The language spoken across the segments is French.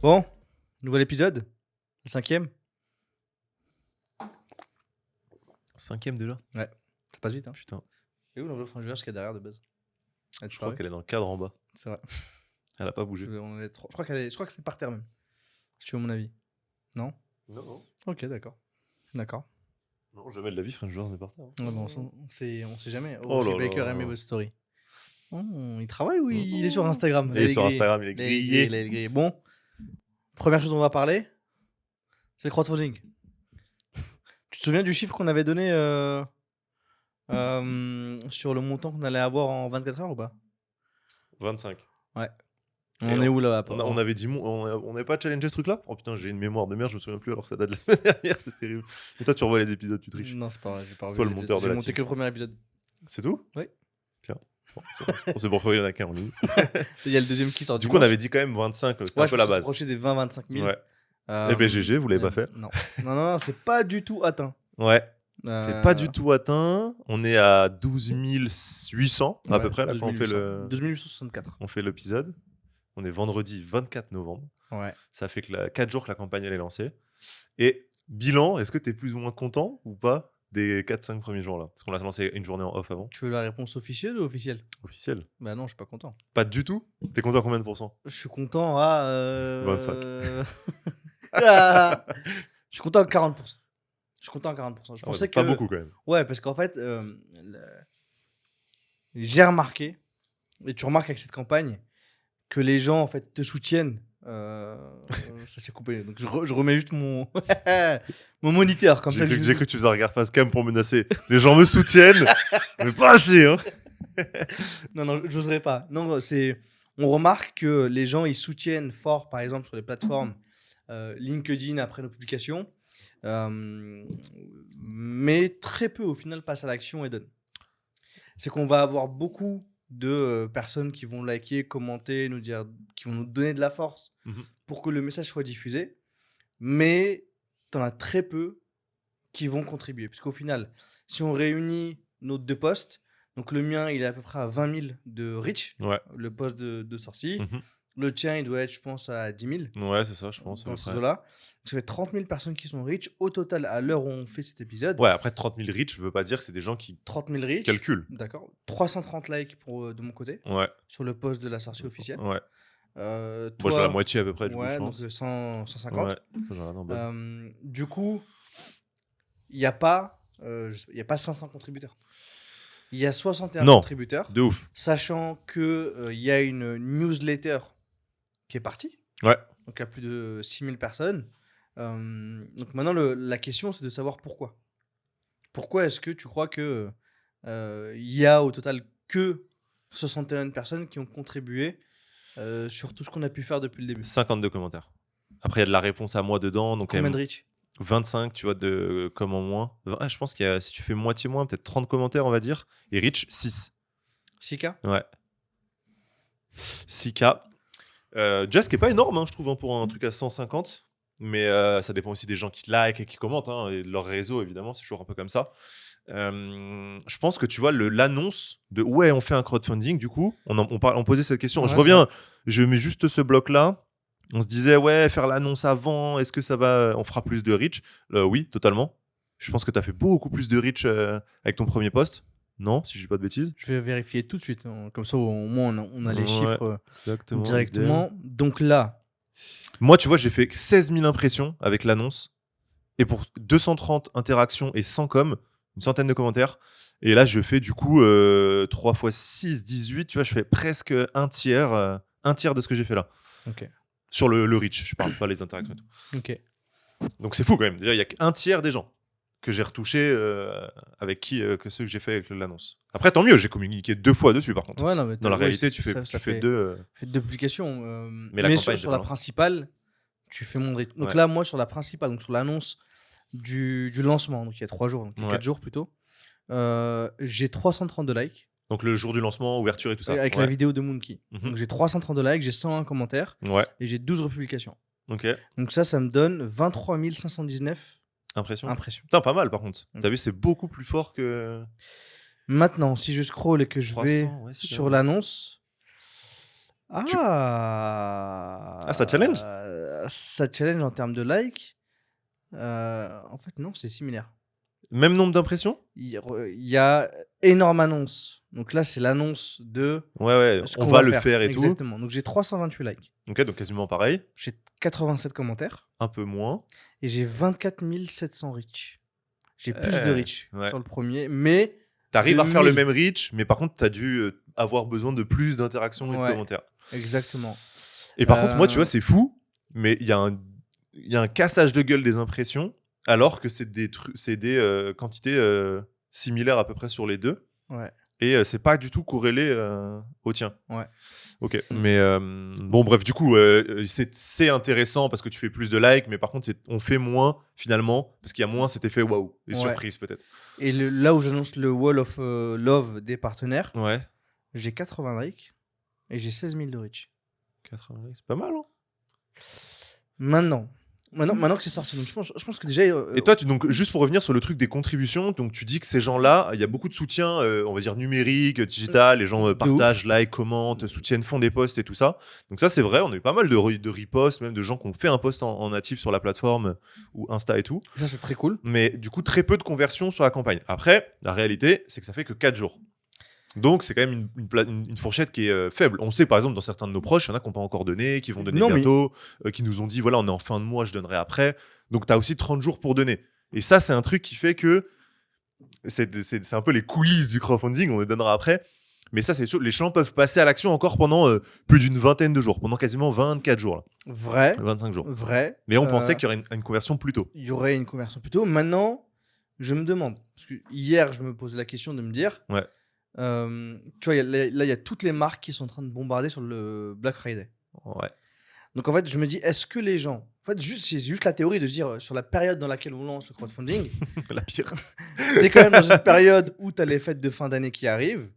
Bon, nouvel épisode, le 5e. 5e déjà. Ouais, ça passe vite. Hein. Putain, Et où l'enveloppe frangulaire qu'il y a derrière de base? Elle je crois disparaît. qu'elle est dans le cadre en bas. C'est vrai. Elle a pas bougé. Je crois je crois que c'est par terre même. Si tu veux mon avis. Non? Non. Ok, d'accord. D'accord. Non, jamais de la vie, French Doors n'est par terre. Ouais, bon, on sait jamais. Oh Chez là Baker là. aimait vos stories. Oh, il travaille ou il est sur Instagram? Il est sur Instagram, il est grillé. Il est grillé. Bon, première chose dont on va parler, c'est le crowdfunding. Tu te souviens du chiffre qu'on avait donné sur le montant qu'on allait avoir en 24 heures ou pas? 25. Ouais. Et On est où là? On avait dit, on n'avait pas challengé ce truc-là. Oh putain, j'ai une mémoire de merde, je me souviens plus alors que ça date de la semaine dernière, c'est terrible. Et toi, tu revois les épisodes, tu triches. Non, c'est pas vrai. J'ai pas C'est revu toi les le épisodes. monteur de J'ai la monté team. que le premier épisode. C'est tout? Oui. Bien. Bon, on s'est pour il y en a qu'un en ligne. Il y a le deuxième qui sort Du coup, dimanche. on avait dit quand même 25, c'était un peu je la me suis base. approché des 20-25 000. Ouais. Eh ben GG, vous l'avez pas fait. Non, c'est pas du tout atteint. Ouais. C'est pas du tout atteint. On est à 12 800 à peu près là quand on fait 12 864. on fait l'épisode. On est vendredi 24 novembre. Ouais. Ça fait que 4 jours que la campagne elle est lancée. Et bilan, est-ce que tu es plus ou moins content ou pas des 4-5 premiers jours là? Parce qu'on a lancé une journée en off avant. Tu veux la réponse officielle ou officielle? Officielle. Bah non, je suis pas content. Pas du tout? T'es content à combien de pourcents? Je suis content à 25. Je suis content à 40%. Je suis content à 40%. Je Ah, pensais que pas beaucoup quand même. Ouais, parce qu'en fait, j'ai remarqué, et tu remarques avec cette campagne, que les gens en fait te soutiennent. Ça s'est coupé, donc je remets juste mon mon moniteur comme ça. J'ai cru que tu faisais un regard face cam pour menacer. Les gens me soutiennent, mais pas assez. Hein. Non, j'oserais pas. Non, on remarque que les gens ils soutiennent fort, par exemple sur les plateformes LinkedIn après nos publications, mais très peu au final passent à l'action et donnent. C'est qu'on va avoir beaucoup de personnes qui vont liker, commenter, nous dire, qui vont nous donner de la force pour que le message soit diffusé, mais t'en as très peu qui vont contribuer. Parce qu'au final, si on réunit nos 2 posts, donc le mien, il est à peu près à 20 000 de reach, Ouais. le post de sortie. Le tien, il doit être, je pense, à 10 000. Ouais, c'est ça, je pense. Dans ces eaux-là. Donc, ça fait 30 000 personnes qui sont reach. Au total, à l'heure où on fait cet épisode. Ouais, après 30 000 reach, je veux pas dire que c'est des gens qui 30 000 reach. calculent. D'accord. 330 likes de mon côté. Ouais. Sur le post de la sortie officielle. Ouais. Toi, moi, j'ai la moitié à peu près, du coup, ouais, je pense. donc 150. Ouais. Du coup, il n'y a pas 500 contributeurs. Il y a 61 contributeurs. De ouf. Sachant qu'il y a une newsletter qui est partie. Ouais. Donc, il y a plus de 6000 personnes. Donc, maintenant, la question, c'est de savoir pourquoi. Pourquoi est-ce que tu crois qu'il y a au total que 61 personnes qui ont contribué sur tout ce qu'on a pu faire depuis le début? 52 commentaires. Après, il y a de la réponse à moi dedans. Donc combien de reach? 25, tu vois, de comment moins. Je pense qu'il y a, si tu fais moitié moins, peut-être 30 commentaires, on va dire. Et reach, 6. 6K? Ouais. 6K. Déjà, ce qui n'est pas énorme, hein, je trouve, hein, pour un truc à 150. Mais ça dépend aussi des gens qui like et qui commentent. Hein, et de leur réseau, évidemment, c'est toujours un peu comme ça. Je pense que tu vois l'annonce de ouais, on fait un crowdfunding. Du coup, on posait cette question. Ouais, je reviens, je mets juste ce bloc-là. On se disait, ouais, faire l'annonce avant, est-ce que ça va, on fera plus de reach? Oui, totalement. Je pense que tu as fait beaucoup plus de reach avec ton premier post. Non, si je dis pas de bêtises. Je vais vérifier tout de suite. Comme ça, au moins, on a les chiffres exactement, directement. Donc là. Moi, tu vois, j'ai fait 16 000 impressions avec l'annonce. Et pour 230 interactions et 100 coms, une centaine de commentaires. Et là, je fais du coup 3 x 6, 18. Tu vois, je fais presque un tiers de ce que j'ai fait là. Ok. Sur le reach, je parle pas les interactions et tout. Ok. Donc c'est fou quand même. Déjà, il y a qu'un tiers des gens que j'ai retouché avec que ceux que j'ai fait avec l'annonce. Après, tant mieux, j'ai communiqué 2 fois dessus par contre. Ouais, non, mais dans la réalité, tu fais 2. Fait 2 publications. Mais sur la principale, tu fais mon rythme. Donc là, moi, sur la principale, donc sur l'annonce du lancement, donc il y a 3 jours, donc 4 jours plutôt, j'ai 332 likes. Donc le jour du lancement, ouverture et tout ça. Avec la vidéo de Moonkey. Donc j'ai 332 likes, j'ai 101 commentaires et j'ai 12 republications. Ok. Donc ça me donne 23 519 impressions. Putain, pas mal par contre. T'as vu, c'est beaucoup plus fort que... Maintenant, si je scroll et que je vais sur l'annonce, Ah, ça challenge? Ça challenge en termes de likes. En fait, non, c'est similaire. Même nombre d'impressions? Il y a énorme annonce. Donc là, c'est l'annonce de Ouais, ce on qu'on va va le faire. faire et tout. Exactement. Donc j'ai 328 likes. Ok, donc quasiment pareil. J'ai 87 commentaires. Un peu moins. Et j'ai 24 700 reach. J'ai plus de reach ouais. sur le premier. Mais T'arrives à refaire le 2000. même reach, mais par contre, t'as dû avoir besoin de plus d'interactions et de Ouais. commentaires. Exactement. Et par contre, moi, tu vois, c'est fou, mais il y a un cassage de gueule des impressions, alors que c'est des quantités similaires à peu près sur les deux. Ouais. Et c'est pas du tout corrélé au tien. Ouais. Ok. Mais bon, bref, du coup, c'est intéressant parce que tu fais plus de likes, mais par contre, on fait moins finalement parce qu'il y a moins cet effet waouh et surprise peut-être. Et là où j'annonce le Wall of Love des partenaires, Ouais. j'ai 80 likes et j'ai 16 000 de reach. 80 likes, c'est pas mal, hein. Maintenant que c'est sorti, donc je pense que déjà. Et toi, donc, juste pour revenir sur le truc des contributions, donc tu dis que ces gens-là, il y a beaucoup de soutien, on va dire numérique, digital, les gens partagent, like, commentent, soutiennent, font des posts et tout ça. Donc ça, c'est vrai, on a eu pas mal de reposts, même de gens qui ont fait un post en natif sur la plateforme ou Insta et tout. Ça, c'est très cool. Mais du coup, très peu de conversions sur la campagne. Après, la réalité, c'est que ça fait que 4 jours. Donc, c'est quand même une fourchette qui est faible. On sait, par exemple, dans certains de nos proches, il y en a qui n'ont pas encore donné, qui vont donner bientôt, qui nous ont dit, voilà, on est en fin de mois, je donnerai après. Donc, tu as aussi 30 jours pour donner. Et ça, c'est un truc qui fait que c'est un peu les coulisses du crowdfunding, on les donnera après. Mais ça, c'est sûr, les gens peuvent passer à l'action encore pendant plus d'une vingtaine de jours, pendant quasiment 24 jours. Là. Vrai. 25 jours. Vrai. Mais on pensait qu'il y aurait une conversion plus tôt. Il y aurait une conversion plus tôt. Maintenant, je me demande, parce que hier, je me posais la question de me dire... Ouais. tu vois, là, il y a toutes les marques qui sont en train de bombarder sur le Black Friday. Ouais. Donc en fait, je me dis, est-ce que les gens... En fait, c'est juste la théorie de se dire, sur la période dans laquelle on lance le crowdfunding, la pire. t'es quand même dans une période où t'as les fêtes de fin d'année qui arrivent,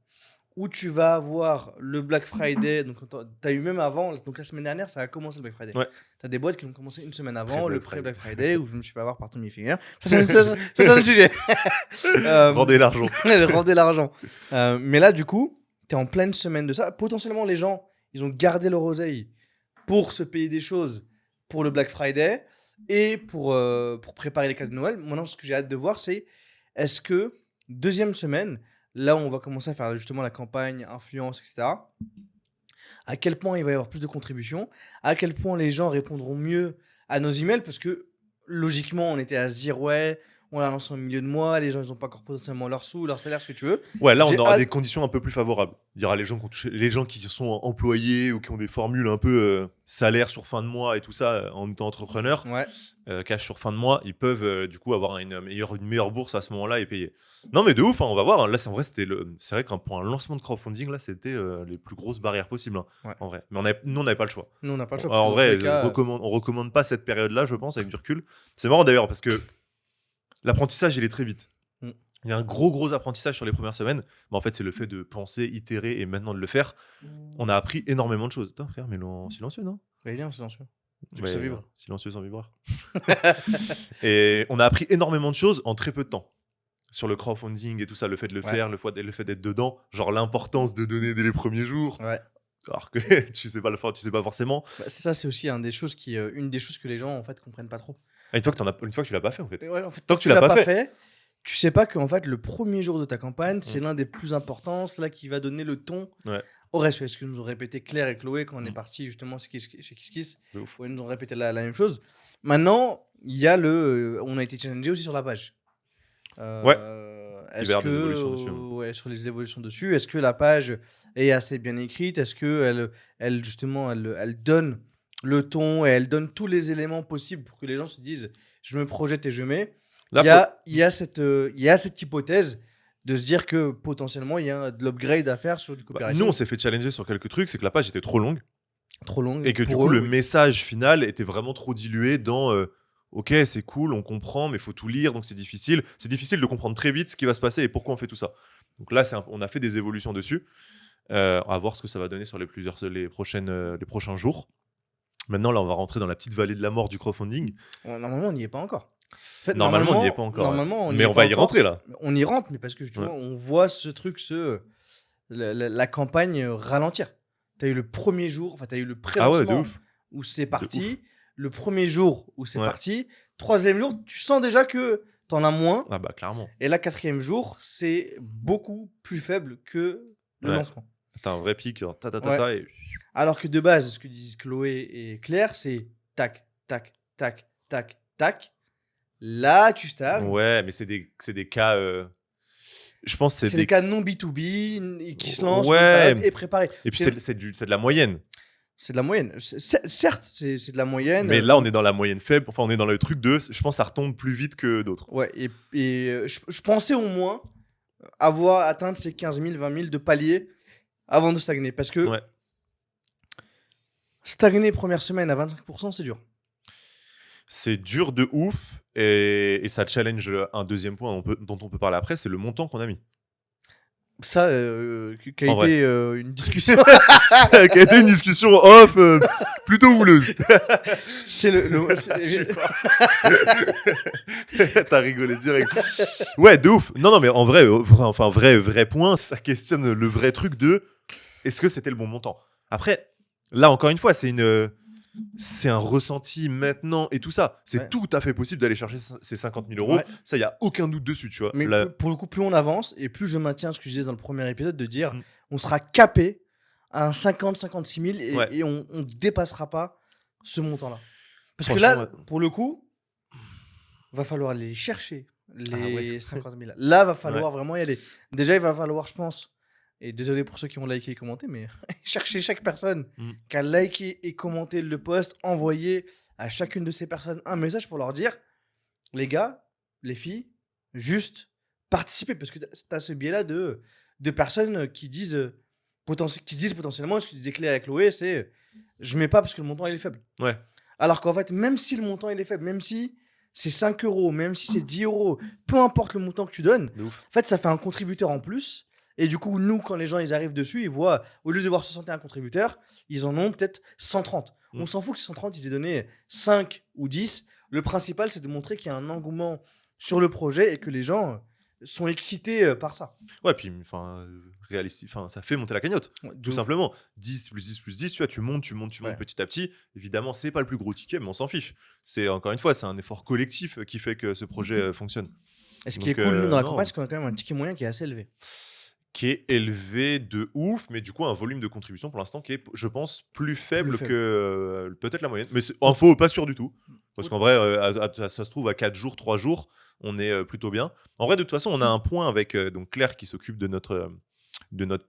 où tu vas avoir le Black Friday, donc t'as eu même avant, donc la semaine dernière, ça a commencé le Black Friday. Ouais. T'as des boîtes qui ont commencé une semaine avant, le pré-Black Friday, où je me suis fait avoir par Tommy Hilfiger. Ça, c'est un sujet. Rendez l'argent. Rendez l'argent. Mais là, du coup, t'es en pleine semaine de ça. Potentiellement, les gens, ils ont gardé leur oseille pour se payer des choses pour le Black Friday et pour préparer les cadeaux de Noël. Maintenant, ce que j'ai hâte de voir, c'est est-ce que deuxième semaine, là où on va commencer à faire justement la campagne, influence, etc., à quel point il va y avoir plus de contributions, à quel point les gens répondront mieux à nos emails, parce que logiquement, on était à se dire, ouais, on l'a lancé au milieu de mois, les gens, ils n'ont pas encore potentiellement leur sous, leur salaire, ce que tu veux. Ouais, là, on aura des conditions un peu plus favorables. Il y aura les gens qui sont employés ou qui ont des formules un peu salaire sur fin de mois et tout ça en étant entrepreneur, cash sur fin de mois, ils peuvent du coup avoir une meilleure bourse à ce moment-là et payer. Non, mais de ouf, hein, on va voir. Là, c'est vrai que pour un lancement de crowdfunding, là, c'était les plus grosses barrières possibles, en vrai. Mais nous, on n'avait pas le choix. Nous, on n'a pas le choix. En vrai, on recommande pas cette période-là, je pense, avec du recul. C'est marrant d'ailleurs parce que l'apprentissage, il est très vite. Il y a un gros apprentissage sur les premières semaines. Mais en fait, c'est le fait de penser, itérer et maintenant de le faire. On a appris énormément de choses. Attends, frère, mets-le en silencieux, non ? Il est en silencieux. Ouais, ça vibre. Silencieux sans vibreur. Et on a appris énormément de choses en très peu de temps. Sur le crowdfunding et tout ça, le fait de le faire, le fait d'être dedans. Genre l'importance de donner dès les premiers jours. Ouais. Alors que tu sais pas le faire, tu sais pas forcément. Ça, c'est aussi une des choses que les gens en fait comprennent pas trop. Et une fois que tu l'as pas fait, en fait. Ouais, en fait, tant que tu l'as pas fait, tu sais pas qu'en fait le premier jour de ta campagne, c'est l'un des plus importants, c'est là qui va donner le ton au reste. Est-ce que nous ont répété Claire et Chloé quand on est parti justement chez KissKiss, où ils nous ont répété la même chose. Maintenant, il y a on a été challengé aussi sur la page. Est-ce que, des évolutions dessus. Sur les évolutions dessus, est-ce que la page est assez bien écrite? Est-ce que elle justement elle donne le ton et elle donne tous les éléments possibles pour que les gens se disent je me projette et je mets. Il y a cette hypothèse de se dire que potentiellement il y a de l'upgrade à faire sur du copywriting. Nous, on s'est fait challenger sur quelques trucs, c'est que la page était trop longue. Et que du coup, le message final était vraiment trop dilué dans ok, c'est cool, on comprend, mais il faut tout lire, donc c'est difficile. C'est difficile de comprendre très vite ce qui va se passer et pourquoi on fait tout ça. Donc là, on a fait des évolutions dessus. On va voir ce que ça va donner sur les prochains jours. Maintenant, là, on va rentrer dans la petite vallée de la mort du crowdfunding. Normalement, on n'y est pas encore. En fait, normalement, on n'y est pas encore. Mais on va y rentrer, là. On y rentre, mais parce que tu vois, on voit ce truc, la campagne ralentir. Tu as eu le premier jour, enfin, tu as eu le Ah ouais, de pré-lancement ouf. où c'est De parti, ouf. le premier jour où c'est Ouais. parti, troisième jour, tu sens déjà que tu en as moins. Ah bah, clairement. Et là, quatrième jour, c'est beaucoup plus faible que le Ouais. lancement. T'as un vrai pic, genre, Ouais. et... Alors que de base, ce que disent Chloé et Claire, c'est tac, tac, tac, tac, tac. Là, tu stagnes. Ouais, mais c'est des cas... Je pense que C'est des cas non B2B qui se lancent, Ouais. et préparés. Et puis, c'est de la moyenne. C'est de la moyenne. Certes, c'est de la moyenne. Mais là, on est dans la moyenne faible. Enfin, on est dans le truc de... Je pense que ça retombe plus vite que d'autres. Ouais, et je pensais au moins avoir atteint ces 15 000, 20 000 de paliers avant de stagner. Parce que Ouais. stagner première semaine à 25%, c'est dur. C'est dur de ouf. Et ça challenge un deuxième point dont on peut parler après, c'est le montant qu'on a mis. Ça, qui a En été une discussion. Qui a été une discussion off plutôt houleuse. C'est T'as rigolé direct. Ouais, de ouf. Non, mais en vrai, vrai point, ça questionne le vrai truc de est-ce que c'était le bon montant. Après, là, encore une fois, c'est un ressenti maintenant et tout ça. C'est Ouais. tout à fait possible d'aller chercher ces 50 000 euros. Ouais. Ça, il n'y a aucun doute dessus, tu vois. Mais Là- pour le coup, plus on avance et plus je maintiens ce que je disais dans le premier épisode de dire Mm. on sera capé à un 50-56 000 et, Ouais. et on ne dépassera pas ce montant-là. Parce que Franchement, là, pour le coup, va falloir aller chercher les Ah ouais. 50 000. Là, va falloir vraiment y aller. Déjà, il va falloir, je pense, et désolé pour ceux qui ont liké et commenté, mais chercher chaque personne Mm. qui a liké et commenté le post, envoyer à chacune de ces personnes un message pour leur dire les gars, les filles, juste participer. Parce que tu as ce biais-là de personnes qui disent, qui se disent potentiellement, ce que disait Claire avec Chloé, c'est je mets pas parce que le montant il est faible. Ouais. Alors qu'en fait, même si le montant il est faible, même si c'est 5 euros, même si c'est 10 euros, peu importe le montant que tu donnes, De ouf. en fait, ça fait un contributeur en plus. Et du coup, nous, quand les gens ils arrivent dessus, ils voient, au lieu de voir 61 contributeurs, ils en ont peut-être 130. Mm. On s'en fout que ces 130, ils aient donné 5 ou 10. Le principal, c'est de montrer qu'il y a un engouement sur le projet et que les gens sont excités par ça. Ouais, puis réaliste, ça fait monter la cagnotte. Ouais, de Tout ouf. simplement. 10 plus 10 plus 10, tu vois, tu montes Ouais. petit à petit. Évidemment, c'est pas le plus gros ticket, mais on s'en fiche. C'est encore une fois, c'est un effort collectif qui fait que ce projet fonctionne. Et ce qui est Donc, cool, nous, dans la non. campagne, c'est qu'on a quand même un ticket moyen qui est assez élevé. Qui est élevé de ouf, mais du coup, un volume de contribution pour l'instant qui est, je pense, plus faible faible. que peut-être la moyenne. Mais c'est info, pas sûr du tout. Parce qu'en vrai, ça se trouve, à 4 jours, 3 jours, on est plutôt bien. En vrai, de toute façon, on a un point avec donc Claire qui s'occupe de notre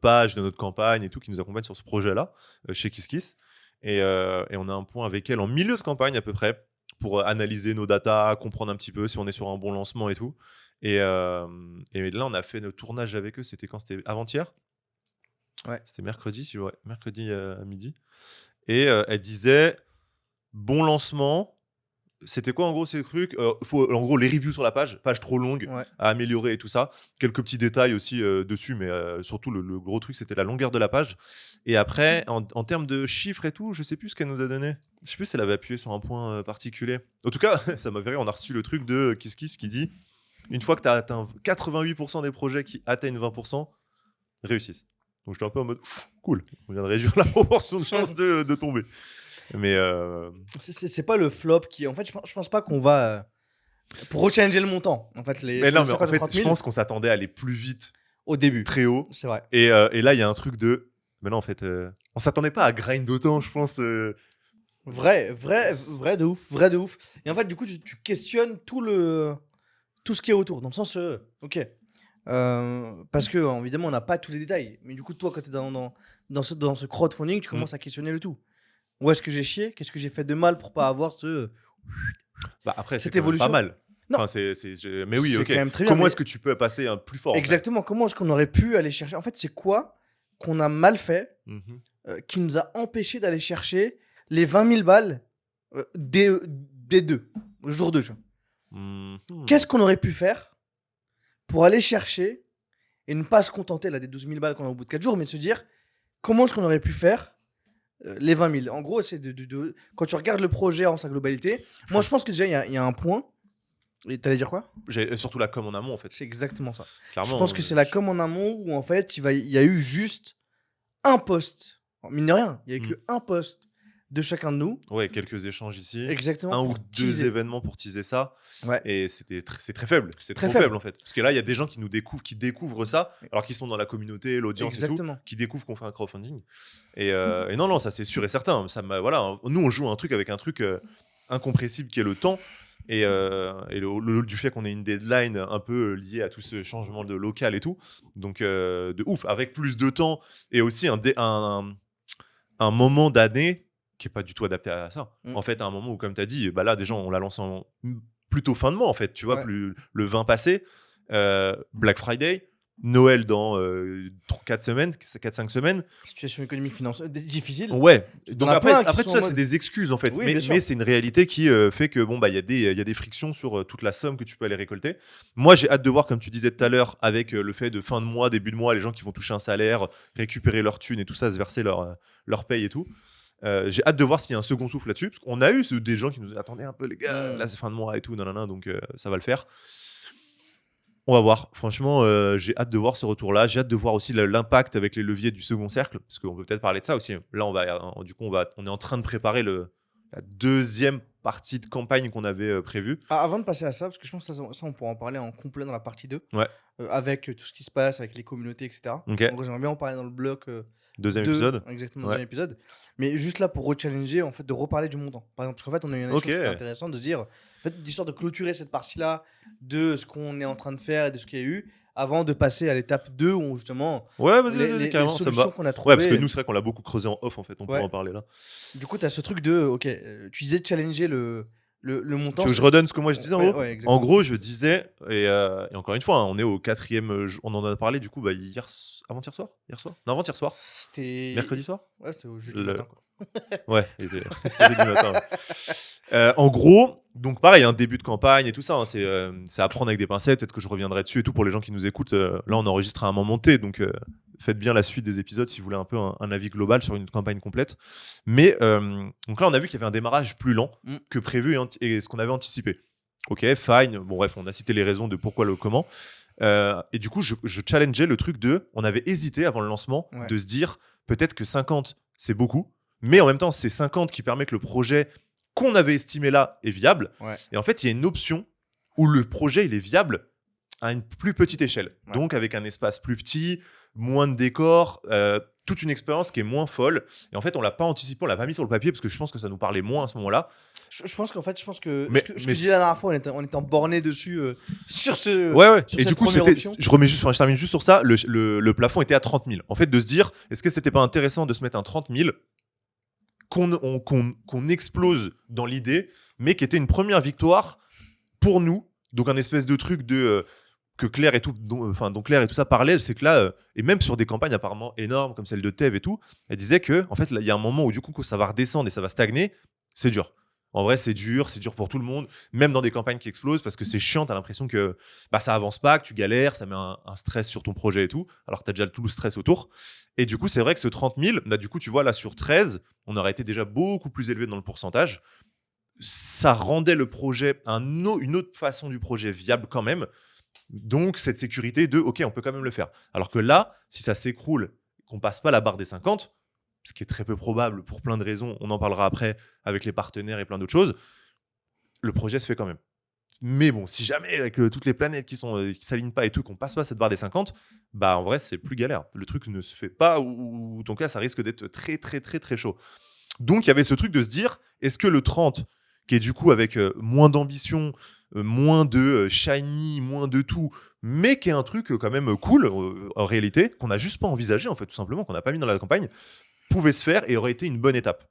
page, de notre campagne et tout, qui nous accompagne sur ce projet-là, chez KissKiss. Et on a un point avec elle en milieu de campagne à peu près, pour analyser nos datas, comprendre un petit peu si on est sur un bon lancement et tout. Et là, on a fait notre tournage avec eux. C'était quand? C'était avant-hier. Ouais. C'était mercredi, ouais, mercredi à midi. Et elle disait bon lancement. C'était quoi en gros ces trucs? Faut en gros les reviews sur la page trop longue Ouais. à améliorer et tout ça. Quelques petits détails aussi dessus, mais surtout le gros truc c'était la longueur de la page. Et après, en termes de chiffres et tout, je sais plus ce qu'elle nous a donné. Je sais plus si elle avait appuyé sur un point particulier. En tout cas, ça m'a fait rire. On a reçu le truc de KissKiss qui dit une fois que tu as atteint 88% des projets qui atteignent 20%, réussissent. Donc j'étais un peu en mode cool, on vient de réduire la proportion de chances de tomber. Mais c'est pas le flop qui. En fait, je pense pas qu'on va. Pour rechallenger le montant. En fait, mais non, mais en fait, je pense qu'on s'attendait à aller plus vite au début. très haut. C'est vrai. Et là, il y a un truc de. Mais non, en fait, on s'attendait pas à grind autant, je pense. Vrai de ouf. Et en fait, du coup, tu questionnes tout ce qui est autour. Dans le sens, ok. Parce que, évidemment, on n'a pas tous les détails. Mais du coup, toi, quand tu es dans ce crowdfunding, tu commences à questionner le tout. Où est-ce que j'ai chié? Qu'est-ce que j'ai fait de mal pour pas avoir ce. Bah après, c'est cette quand même pas évolution. mal. Non. Enfin, mais oui, C'est ok. quand même très bien, Comment mais- est-ce que tu peux passer un plus fort en fait Exactement. Comment est-ce qu'on aurait pu aller chercher? En fait, c'est quoi qu'on a mal fait Mhm. qui nous a empêché d'aller chercher les 20 000 balles des deux, le jour 2. Mhm. Qu'est-ce qu'on aurait pu faire pour aller chercher et ne pas se contenter là, des 12 000 balles qu'on a au bout de 4 jours, mais de se dire comment est-ce qu'on aurait pu faire les 20 000? En gros, c'est quand tu regardes le projet en sa globalité, moi je pense que déjà il y a un point. Et t'allais dire quoi? J'ai surtout la com en amont en fait. C'est exactement ça. Clairement, Je pense que c'est la com en amont où en fait il y a eu juste un post Mine de rien, il n'y a Mm. eu qu'un post de chacun de nous. Ouais, quelques échanges ici. Exactement. Un ou pour deux teaser. événements pour teaser ça. Ouais. Et c'est très faible. C'est Très trop faible. faible en fait. Parce que là, il y a des gens qui découvrent ça, alors qu'ils sont dans la communauté, l'audience et tout, Exactement. qui découvrent qu'on fait un crowdfunding. Et non, ça c'est sûr et certain. Voilà, nous, on joue un truc avec un truc incompressible qui est le temps. Et du fait qu'on ait une deadline un peu liée à tout ce changement de local et tout. Donc, de ouf. Avec plus de temps et aussi un moment d'année qui est pas du tout adapté à ça. En fait, à un moment où, comme tu as dit, bah là, déjà, on l'a lancé plutôt fin de mois, en fait. Tu vois, Ouais. plus le 20 passé, Black Friday, Noël dans 4-5 semaines. Situation économique financière difficile. Ouais. T'en Donc as après, plein qui après sont tout ça, en c'est mode- des excuses, en fait. Oui, bien sûr. Mais c'est une réalité qui fait que, bon, bah, il y a des frictions sur toute la somme que tu peux aller récolter. Moi, j'ai hâte de voir, comme tu disais tout à l'heure, avec le fait de fin de mois, début de mois, les gens qui vont toucher un salaire, récupérer leur thune et tout ça, se verser leur paye et tout. J'ai hâte de voir s'il y a un second souffle là-dessus, parce qu'on a eu des gens qui nous attendaient un peu, les gars, là c'est fin de mois et tout, nanana, donc ça va le faire. On va voir. Franchement, j'ai hâte de voir ce retour-là. J'ai hâte de voir aussi l'impact avec les leviers du second cercle, parce qu'on peut peut-être parler de ça aussi. Là, on est en train de préparer la deuxième partie de campagne qu'on avait prévue. Avant de passer à ça, parce que je pense que ça, on pourra en parler en complet dans la partie 2, Ouais. avec tout ce qui se passe, avec les communautés, etc. Ok. Donc, j'aimerais bien en parler dans le bloc Deuxième 2, épisode. exactement, Ouais. deuxième épisode. Mais juste là pour rechallenger, en fait, de reparler du montant. Par exemple, parce qu'en fait, on a eu un échange qui était intéressant de se dire, en fait, l'histoire de clôturer cette partie-là de ce qu'on est en train de faire et de ce qu'il y a eu, avant de passer à l'étape 2 où justement Ouais, vas-y, les carrément, ça me solutions va. qu'on a trouvées. Ouais, parce que nous, c'est vrai qu'on l'a beaucoup creusé en off, en fait. On pourra Ouais. en parler là. Du coup, tu as ce truc de, ok, tu disais de challenger le montant. Tu veux que je redonne ce que moi je disais en Ouais, gros ouais, exactement. En gros, je disais, et encore une fois, hein, on est au 4e jour, on en a parlé du coup bah, avant-hier soir Non, avant-hier soir. C'était Mercredi soir. Ouais, c'était au jeudi Le- matin, quoi. Ouais, c'était jeudi matin. Ouais. En gros, donc pareil, un début de campagne et tout ça, hein, c'est à prendre avec des pincettes. Peut-être que je reviendrai dessus et tout pour les gens qui nous écoutent. Là, on enregistre à un moment T, donc faites bien la suite des épisodes si vous voulez un peu un avis global sur une campagne complète. Mais donc là, on a vu qu'il y avait un démarrage plus lent que prévu et ce qu'on avait anticipé. Ok, fine. Bon, bref, on a cité les raisons de pourquoi, le comment. Et du coup, je challengeais le truc on avait hésité avant le lancement de se dire peut-être que 50, c'est beaucoup. Mais en même temps, c'est 50 qui permet que le projet qu'on avait estimé là est viable. Ouais. Et en fait, il y a une option où le projet il est viable à une plus petite échelle. Ouais. Donc avec un espace plus petit, moins de décors, toute une expérience qui est moins folle. Et en fait, on l'a pas anticipé, on l'a pas mis sur le papier parce que je pense que ça nous parlait moins à ce moment-là. Je pense qu'en fait, ce que Mais je disais la dernière fois, on était borné dessus sur ce. Ouais. Sur Et cette du coup, première option. je termine juste sur ça. Le plafond était à 30 000. En fait, de se dire, est-ce que c'était pas intéressant de se mettre un 30 000 qu'on explose dans l'idée, mais qui était une première victoire pour nous. Donc un espèce de truc que Claire et tout, dont Claire et tout ça parlait, c'est que là, et même sur des campagnes apparemment énormes comme celle de Tev et tout, elle disait que en fait, il y a un moment où du coup, ça va redescendre et ça va stagner, c'est dur. En vrai, c'est dur pour tout le monde, même dans des campagnes qui explosent, parce que c'est chiant, t'as l'impression que ça avance pas, que tu galères, ça met un stress sur ton projet et tout, alors que t'as déjà tout le stress autour. Et du coup, c'est vrai que ce 30 000, bah, du coup, tu vois, là, sur 13, on aurait été déjà beaucoup plus élevé dans le pourcentage. Ça rendait le projet, une autre façon du projet viable quand même. Donc, cette sécurité de, OK, on peut quand même le faire. Alors que là, si ça s'écroule, qu'on passe pas la barre des 50, ce qui est très peu probable pour plein de raisons, on en parlera après avec les partenaires et plein d'autres choses, le projet se fait quand même. Mais bon, si jamais avec toutes les planètes qui s'alignent pas et tout, qu'on passe pas cette barre des 50, bah en vrai, c'est plus galère. Le truc ne se fait pas ou en tout cas, ça risque d'être très, très, très, très chaud. Donc, il y avait ce truc de se dire, est-ce que le 30, qui est du coup avec moins d'ambition, moins de shiny, moins de tout, mais qui est un truc quand même cool en réalité, qu'on n'a juste pas envisagé en fait, tout simplement, qu'on n'a pas mis dans la campagne, pouvait se faire et aurait été une bonne étape.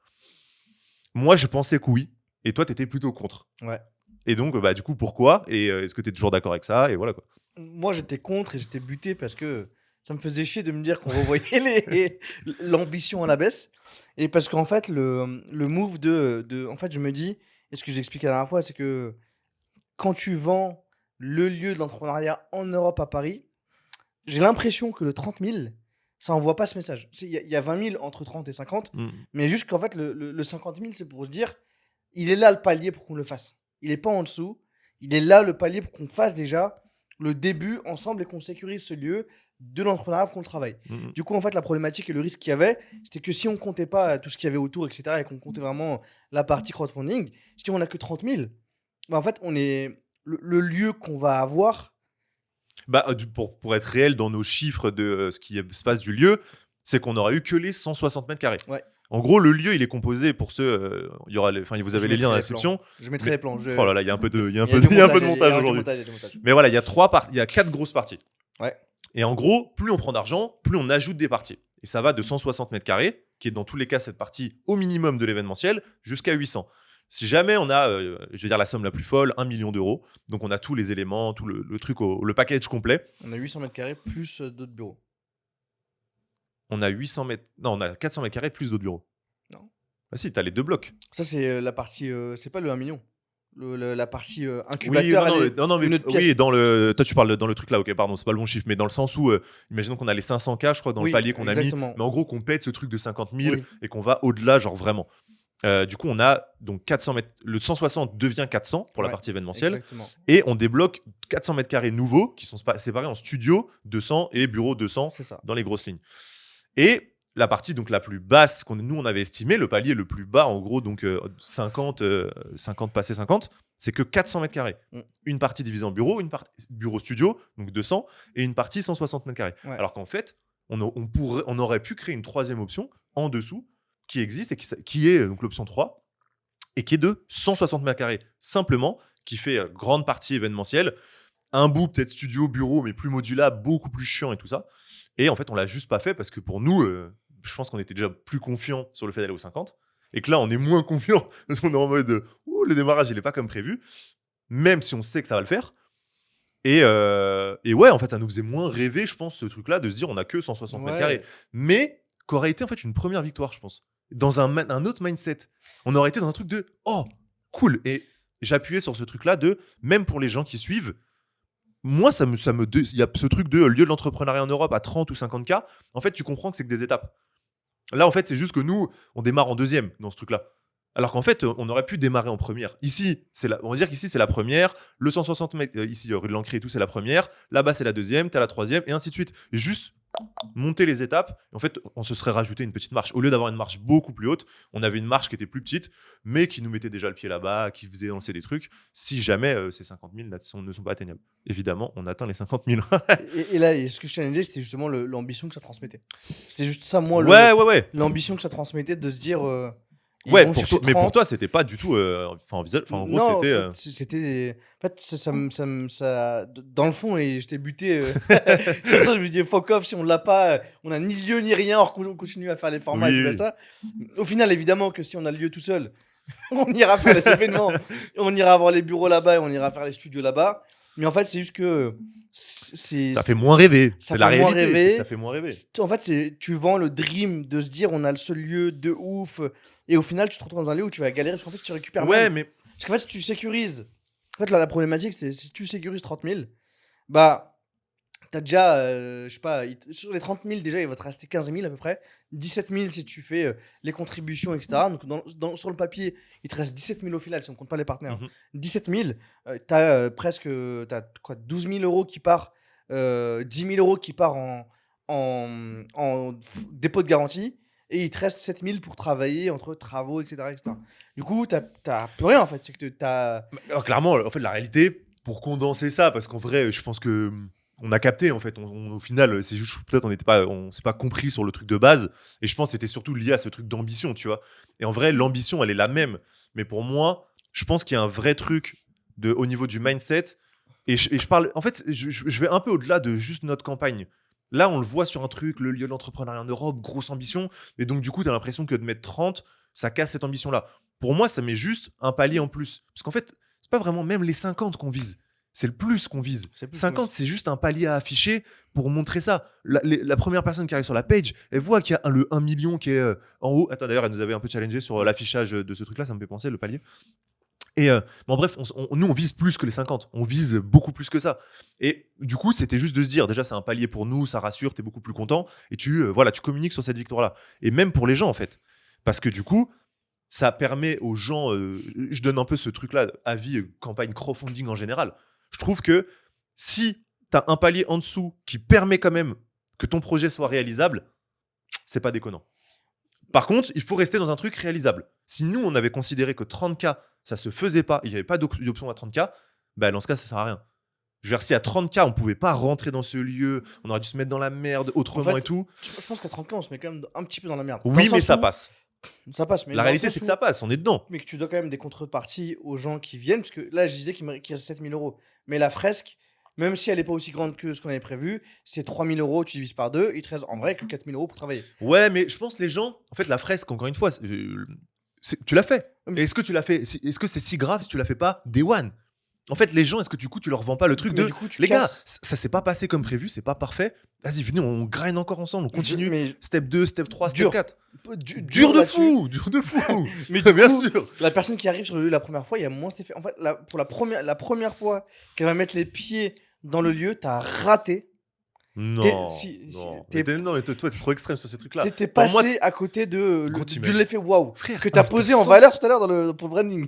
Moi, je pensais que oui, et toi, t'étais plutôt contre. Ouais. Et donc, bah, du coup, pourquoi ? Et est-ce que t'es toujours d'accord avec ça ? Et voilà quoi. Moi, j'étais contre et j'étais buté parce que ça me faisait chier de me dire qu'on revoyait l'ambition à la baisse. Et parce qu'en fait, le move en fait, je me dis, et ce que j'expliquais la dernière fois, c'est que quand tu vends le lieu de l'entrepreneuriat en Europe à Paris, j'ai l'impression que le 30 000, ça envoie pas ce message. Il y a 20 000 entre 30 et 50, mais juste qu'en fait, le 50 000, c'est pour se dire, il est là le palier pour qu'on le fasse. Il est pas en dessous. Il est là le palier pour qu'on fasse déjà le début ensemble et qu'on sécurise ce lieu de l'entrepreneuriat pour qu'on le travaille. Du coup, en fait, la problématique et le risque qu'il y avait, c'était que si on comptait pas tout ce qu'il y avait autour, etc., et qu'on comptait vraiment la partie crowdfunding, si on n'a que 30 000, bah, en fait, on est le lieu qu'on va avoir. Bah, pour être réel dans nos chiffres de ce qui se passe du lieu, c'est qu'on n'aura eu que les 160 mètres carrés. Ouais. En gros, le lieu, il est composé pour ceux. Il y aura vous avez les liens dans la description. Je mettrai les plans. Oh là là, il y a un peu de montage aujourd'hui. Mais voilà, il y a 4 grosses parties. Ouais. Et en gros, plus on prend d'argent, plus on ajoute des parties. Et ça va de 160 mètres carrés, qui est dans tous les cas cette partie au minimum de l'événementiel, jusqu'à 800. Si jamais on a, je vais dire la somme la plus folle, 1 million d'euros, donc on a tous les éléments, tout le truc, le package complet. On a 800 mètres carrés plus d'autres bureaux. On a 800 mètres, non, on a 400 mètres carrés plus d'autres bureaux. Non. Ah si, t'as les 2 blocs. Ça, c'est la partie, c'est pas le 1 million. La partie incubateur, oui, oui, toi tu parles dans le truc là, ok, pardon, c'est pas le bon chiffre, mais dans le sens où, imaginons qu'on a les 500K, je crois, dans le palier qu'on a mis, mais en gros qu'on pète ce truc de 50 000 et qu'on va au-delà, genre vraiment. Du coup, on a donc 400 mètres, le 160 devient 400 pour la partie événementielle, exactement. Et on débloque 400 mètres carrés nouveaux qui sont séparés en studio 200 et bureau 200 dans les grosses lignes. Et la partie donc la plus basse nous on avait estimé, le palier le plus bas en gros, donc 50 passé 50, c'est que 400 mètres carrés. Une partie divisée en bureau, une partie bureau studio, donc 200, et une partie 160 mètres carrés. Alors qu'en fait, on aurait pu créer une troisième option en dessous qui existe et qui est donc l'option 3 et qui est de 160 mètres carrés simplement, qui fait grande partie événementielle, un bout peut-être studio, bureau, mais plus modulable, beaucoup plus chiant et tout ça. Et en fait, on l'a juste pas fait parce que pour nous, je pense qu'on était déjà plus confiants sur le fait d'aller au 50 et que là, on est moins confiants parce qu'on est en mode le démarrage, il est pas comme prévu, même si on sait que ça va le faire. Et ouais, en fait, ça nous faisait moins rêver, je pense, ce truc-là, de se dire on a que 160 mètres carrés. Mais qu'aurait été en fait une première victoire, je pense. Dans un autre mindset. On aurait été dans un truc de oh, cool. Et j'appuyais sur ce truc-là de même pour les gens qui suivent. Moi, il y a ce truc de lieu de l'entrepreneuriat en Europe à 30 ou 50K. En fait, tu comprends que c'est que des étapes. Là, en fait, c'est juste que nous, on démarre en deuxième dans ce truc-là. Alors qu'en fait, on aurait pu démarrer en première. Ici, on va dire qu'ici, c'est la première. Le 160 mètres, ici, rue de l'Ancré et tout, c'est la première. Là-bas, c'est la deuxième. T'as la troisième, et ainsi de suite. Et juste monter les étapes. Et en fait, on se serait rajouté une petite marche. Au lieu d'avoir une marche beaucoup plus haute, on avait une marche qui était plus petite, mais qui nous mettait déjà le pied là-bas, qui faisait lancer des trucs. Si jamais ces 50 000 ne sont pas atteignables. Évidemment, on atteint les 50 000. et là, ce que je challengeais, c'était justement l'ambition que ça transmettait. C'était juste ça, moi, l'ambition que ça transmettait, de se dire... mais pour toi, c'était pas du tout envisageable. En gros, non, c'était. En fait, ça, dans le fond, et j'étais buté. Sur ça, je me disais, fuck off, si on l'a pas, on a ni lieu ni rien, on continue à faire les formats et tout ça. Au final, évidemment, que si on a le lieu tout seul, on ira faire les événements, on ira avoir les bureaux là-bas et on ira faire les studios là-bas. Mais en fait, c'est juste que. Ça fait moins rêver. C'est la réalité. Ça fait moins rêver. En fait, tu vends le dream de se dire on a le seul lieu de ouf. Et au final, tu te retrouves dans un lieu où tu vas galérer parce qu'en fait, si tu récupères. Mais. Parce qu'en fait, si tu sécurises. En fait, là, la problématique, c'est si tu sécurises 30 000, bah. T'as déjà. Je sais pas. Sur les 30 000, déjà, il va te rester 15 000 à peu près. 17 000 si tu fais les contributions, etc. Donc, sur le papier, il te reste 17 000 au final si on compte pas les partenaires. 17 000, t'as presque. T'as quoi, 12 000 euros qui part. 10 000 euros qui part en dépôt de garantie. Et il te reste 7 000 pour travailler entre travaux, etc. Du coup, t'as plus rien en fait. C'est que t'as. Alors, clairement, en fait, la réalité, pour condenser ça, parce qu'en vrai, je pense que. On a capté en fait, au final, c'est juste peut-être on s'est pas compris sur le truc de base, et je pense que c'était surtout lié à ce truc d'ambition, tu vois. Et en vrai, l'ambition, elle est la même, mais pour moi, je pense qu'il y a un vrai truc au niveau du mindset, et je parle, en fait, je vais un peu au-delà de juste notre campagne. Là, on le voit sur un truc, le lieu de l'entrepreneuriat en Europe, grosse ambition, et donc du coup, tu as l'impression que de mettre 30, ça casse cette ambition-là. Pour moi, ça met juste un palier en plus, parce qu'en fait, c'est pas vraiment même les 50 qu'on vise. C'est le plus qu'on vise. 50, c'est juste un palier à afficher pour montrer ça. La première personne qui arrive sur la page, elle voit qu'il y a le 1 million qui est en haut. Attends, d'ailleurs, elle nous avait un peu challengé sur l'affichage de ce truc-là, ça me fait penser, le palier. Et bon, bref, nous, on vise plus que les 50. On vise beaucoup plus que ça. Et du coup, c'était juste de se dire, déjà, c'est un palier pour nous, ça rassure, t'es beaucoup plus content. Et tu communiques sur cette victoire-là. Et même pour les gens, en fait. Parce que du coup, ça permet aux gens, je donne un peu ce truc-là, avis, campagne crowdfunding en général. Je trouve que si t'as un palier en dessous qui permet quand même que ton projet soit réalisable, c'est pas déconnant. Par contre, il faut rester dans un truc réalisable. Si nous, on avait considéré que 30K, ça se faisait pas, il n'y avait pas d'option à 30K, bah dans ce cas, ça sert à rien. Je veux dire, si à 30K, on pouvait pas rentrer dans ce lieu, on aurait dû se mettre dans la merde autrement et tout. Je pense qu'à 30K, on se met quand même un petit peu dans la merde. Oui, mais ça passe. Ça passe. Mais la réalité, c'est que ça passe, on est dedans. Mais que tu dois quand même des contreparties aux gens qui viennent, parce que là, je disais qu'il reste 7 000 €. Mais la fresque, même si elle n'est pas aussi grande que ce qu'on avait prévu, c'est 3 000 €, tu divises par 2, il te reste en vrai que 4 000 € pour travailler. Ouais, mais je pense que les gens, en fait, la fresque, encore une fois, tu l'as fait. Mais- Est-ce que tu l'as fait Est-ce que c'est si grave si tu l'as fait pas day one? En fait, les gens, est-ce que du coup, tu leur vends pas le truc Mais de du coup, tu les gars, casses. ça s'est pas passé comme prévu, c'est pas parfait. Vas-y, venez, on grind encore ensemble, on continue. Mais Step 2, step 3, Dur. step 4. dur Dur de là-dessus. fou, dur de fou. Mais du bien coup, sûr. la personne qui arrive sur le lieu la première fois, il y a moins cet effet. En fait, pour la première fois qu'elle va mettre les pieds dans le lieu, t'as raté. Non, si- non. t'es- Non, mais toi, t'es trop extrême sur ces trucs-là. T'es Pour passé moi, à côté de Gros de t'imagines. l'effet waouh frère, que t'as posé en sens- valeur tout à l'heure pour le branding.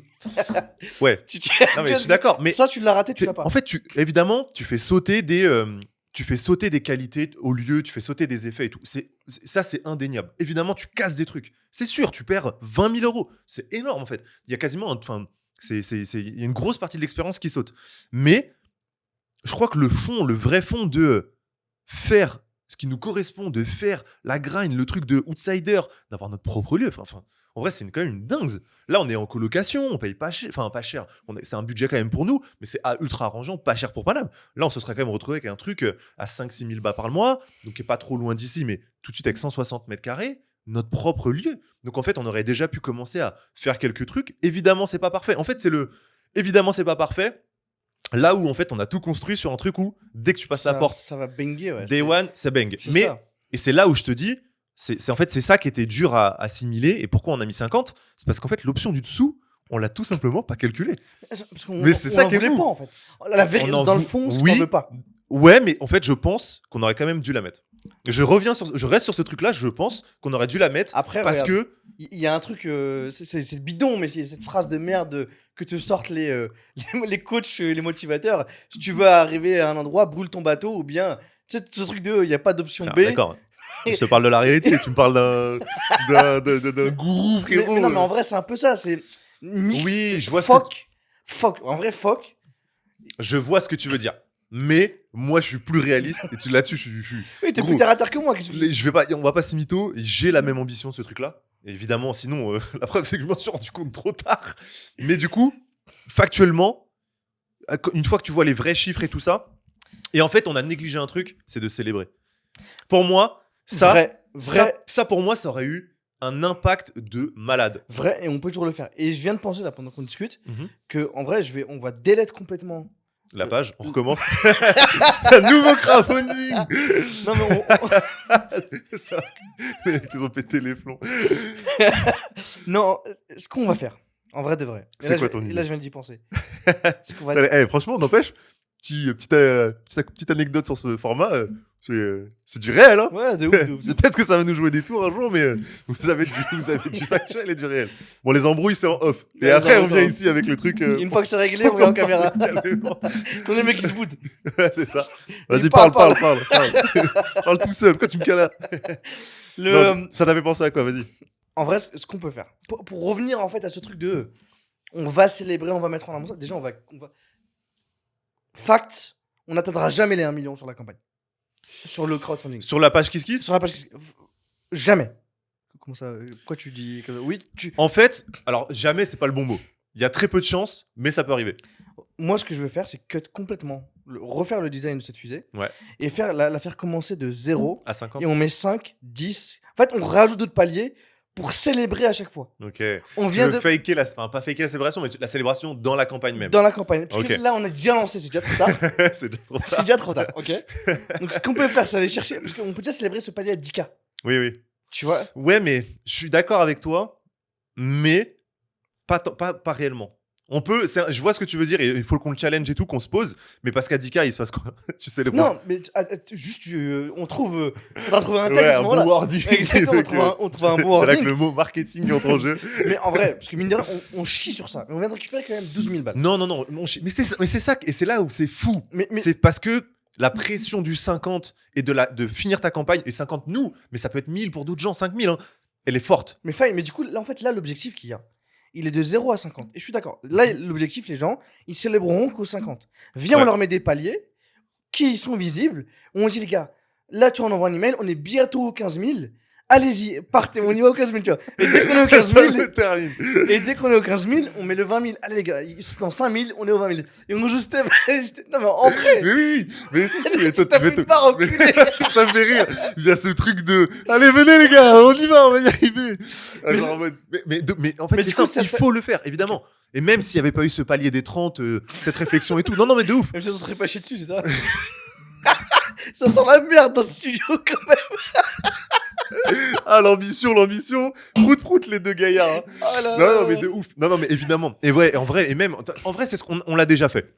Ouais. Tu- Non, mais je suis d'accord. Mais ça, tu l'as raté, tu l'as pas. en fait, évidemment, tu fais sauter des qualités au lieu, tu fais sauter des effets et tout. Ça, c'est indéniable. Évidemment, tu casses des trucs. C'est sûr, tu perds 20 000 €. C'est énorme, en fait. Il y a quasiment, enfin, il y a une grosse partie de l'expérience qui saute. Mais je crois que le vrai fond de faire ce qui nous correspond, de faire la grind, le truc de outsider, d'avoir notre propre lieu. Enfin, en vrai, c'est quand même une dingue. Là, on est en colocation, on paye pas cher. Enfin, pas cher. C'est un budget quand même pour nous, mais c'est ultra arrangeant, pas cher pour Paname. Là, on se serait quand même retrouvé avec un truc à 5-6 000 bahts par mois, donc qui est pas trop loin d'ici, mais tout de suite avec 160 mètres carrés, notre propre lieu. Donc en fait, on aurait déjà pu commencer à faire quelques trucs. Évidemment, c'est pas parfait. En fait, évidemment, c'est pas parfait. Là où en fait, on a tout construit sur un truc où dès que tu passes la porte, ça va banger. Ouais, day one, ça bang. c'est Mais ça. et c'est là où je te dis, c'est en fait c'est ça qui était dur à assimiler. Et pourquoi on a mis 50? C'est parce qu'en fait l'option du dessous, on l'a tout simplement pas calculée. Parce Mais c'est ça on qui est voulait fou. pas en fait. La vérité, On en dans le vou- fond, c'est oui. qu'on veut pas. Ouais, mais en fait je pense qu'on aurait quand même dû la mettre. Je reste sur ce truc-là. Je pense qu'on aurait dû la mettre Après, parce regarde, que il y a un truc, c'est bidon, mais c'est cette phrase de merde que te sortent les coachs, les motivateurs. Si tu veux arriver à un endroit, brûle ton bateau, ou bien, tu sais, ce truc de, il n'y a pas d'option Ah, B. d'accord. Je te parle de la réalité. Tu me parles d'un gourou, frérot. Mais non, mais en vrai, c'est un peu ça. C'est mix. Oui, je vois Fuck. En vrai, fuck. Je vois ce que tu veux dire. Mais moi, je suis plus réaliste. Et là-dessus, je suis. Oui, t'es Gros. plus terre à terre que moi. Qu'est-ce que tu dis On va pas s'y mytho. J'ai la même ambition de ce truc-là. Évidemment, sinon, la preuve, c'est que je m'en suis rendu compte trop tard. Mais du coup, factuellement, une fois que tu vois les vrais chiffres et tout ça, et en fait, on a négligé un truc, c'est de célébrer. Pour moi, ça, pour moi, ça aurait eu un impact de malade. Vrai, et on peut toujours le faire. Et je viens de penser, là, pendant qu'on discute, Mhm. que en vrai, on va delete complètement. La page, on recommence. Un nouveau crowdfunding. Non, mais Ça, les mecs, ils ont pété les plombs. non, ce qu'on va faire, en vrai de vrai. Et C'est là, quoi je- ton et idée Là, je viens d'y penser. Ce qu'on va- Eh, franchement, n'empêche, petite anecdote sur ce format, c'est du réel. Hein. Ouais, de ouf, de ouf. C'est peut-être que ça va nous jouer des tours un jour, mais vous avez du factuel et du réel. Bon, les embrouilles, c'est en off. Et Ouais, après, non, on ça vient va. ici avec le truc. Une fois que c'est réglé, on vient en caméra. Calmement. On est les mecs qui se boutent. Ouais, c'est ça. Vas-y, Il parle. parle. Parle tout seul. Pourquoi tu me cales là? Non, ça t'avait pensé à quoi? Vas-y. En vrai, ce qu'on peut faire, pour revenir en fait à ce truc de on va célébrer, on va mettre en avant ça. Déjà, on va... Fact, on n'atteindra jamais les 1 million sur la campagne. Sur le crowdfunding. Sur la page Kiss Kiss. Sur la page. Jamais. Comment ça Quoi tu dis Oui, En fait, alors jamais, c'est pas le bon mot. Il y a très peu de chances, mais ça peut arriver. Moi, ce que je veux faire, c'est cut complètement, refaire le design de cette fusée. Ouais. Et la faire commencer de 0. À 50. Et on met 5, 10. En fait, on rajoute d'autres paliers pour célébrer à chaque fois. Ok. On Tu vient veux de. faker enfin, pas faker la célébration, mais la célébration dans la campagne même. Dans la campagne. Parce Ok. que là, on a déjà lancé, c'est déjà trop tard. C'est déjà trop C'est tard. déjà trop tard, ok. Donc, ce qu'on peut faire, c'est aller chercher. Parce qu'on peut déjà célébrer ce palier à 10K. Oui. Tu vois Ouais, mais je suis d'accord avec toi, mais pas réellement. Je vois ce que tu veux dire, et il faut qu'on le challenge et tout, qu'on se pose, mais parce qu'à 10K, il se passe quoi? Tu sais le Non, mais juste, on trouve. Faudra trouver un texte Ouais, à ce un moment-là. bon wording. Exactement, on trouve un bon C'est là que wording. le mot marketing entre en jeu. Mais en vrai, parce que mine de rien, on chie sur ça. Mais on vient de récupérer quand même 12 000 balles. Non, mais c'est ça, et c'est là où c'est fou. Mais C'est parce que La pression du 50 et de finir ta campagne, et 50 nous, mais ça peut être 1000 pour d'autres gens, 5000, hein, elle est forte. Mais fine, mais du coup, là, en fait, là, l'objectif qu'il y a, il est de 0 à 50. Et je suis d'accord. Là, l'objectif, les gens, ils célébreront qu'au 50. Viens, on leur met des paliers qui sont visibles. On dit, les gars, là, tu en envoies un email, on est bientôt aux 15 000. Allez-y, partez, on y va aux 15 000, tu vois. Et dès qu'on est aux 15 000, on met le 20 000. Allez, les gars, dans 5 000, on est aux 20 000. Et on joue step. Non, mais en vrai. Mais oui, mais si, mais T'as fait une part mais enculée. parce que ça me fait rire. Il y a ce truc de allez, venez les gars, on y va y arriver. Alors, en mode, mais en fait, Mais c'est du coup, simple, il faut le faire, évidemment. Et même s'il n'y avait pas eu ce palier des 30, cette réflexion et tout. Non, mais de ouf. Même si on serait pas chié dessus, c'est ça. Ça sent la merde dans ce studio quand même. Ah, l'ambition. Prout, les deux gaillards. Hein. Oh là Non, mais de ouf. Non, mais évidemment. Et ouais, en vrai, c'est ce qu'on l'a déjà fait.